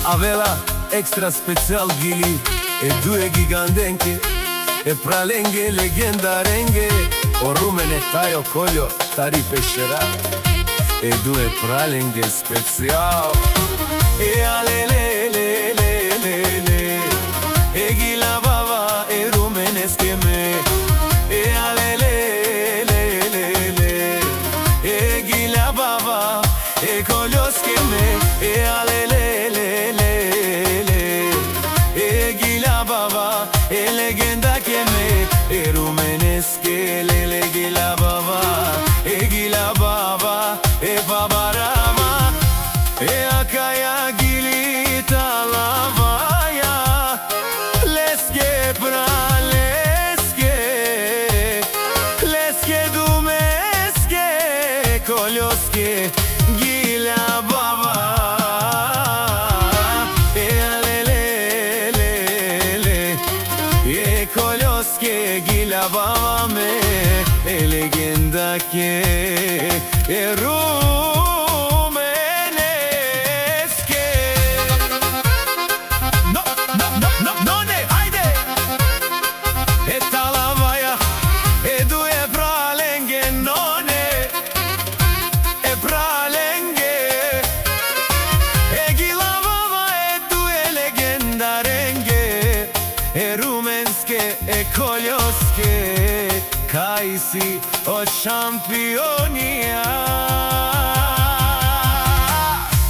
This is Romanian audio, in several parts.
Avela extra special gili e due gigandenche e pralenghe legenda renghe o rumene taio coglio tari pescerà e due pralenghe special e alele le le le le e gila baba e rumene scheme e alele le le le e gila baba e coglio scheme e alele e legenda che me e rumenesche le gila baba e gila baba e babarama e akaya gilita lavaya leske leske dumeske koljoske gila baba Koljoske gila baba me e legenda che e rumeneske no ne hayde e talavaya e due pralenghe no ne e pralenghe e gila baba e due legenda renghe e rumenske e koljoske kaj si od šampionija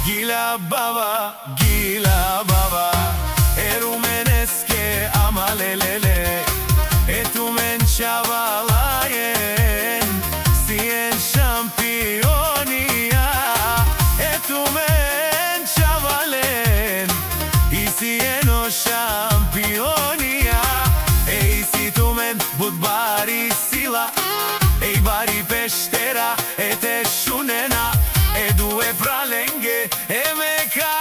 gila baba e rumeneske amalelele e tu men čavalajen si en šampionija e tu men čavalen i si eno šampionija budbari sila e bari peshtera e te shunena e due pralenghe e meka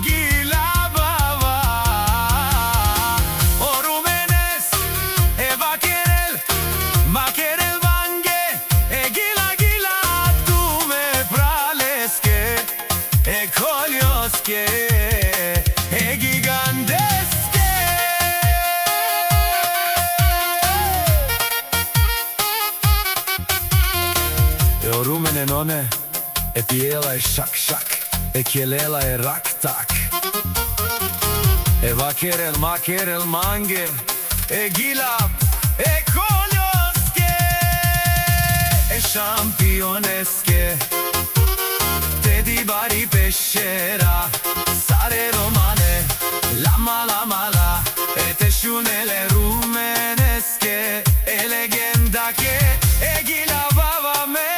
gila baba o rumenes e makerel vange e gila dume praleske e koljoske e gigandeske o rumene none e pijela e šak e kjelela e rak-tak e makerel mange e gila e koljoske e šampioneske te di bari pescera sare romane la e te shunele rumeneske e legenda che e gila baba me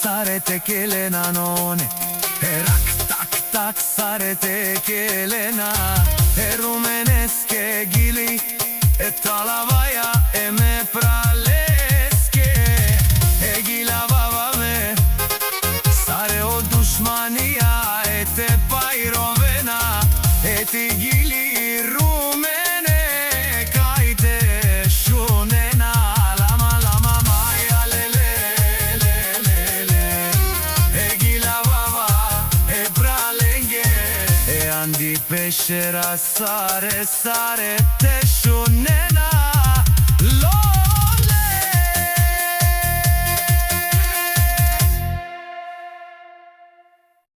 sarete kelena none e rak-tak sarete kelena e rumeneske gili e talavaya e me praleske e gila baba me sare o dushmania e te pairovena e ti gili rumene kajte shunena Andi pescera sare te shunena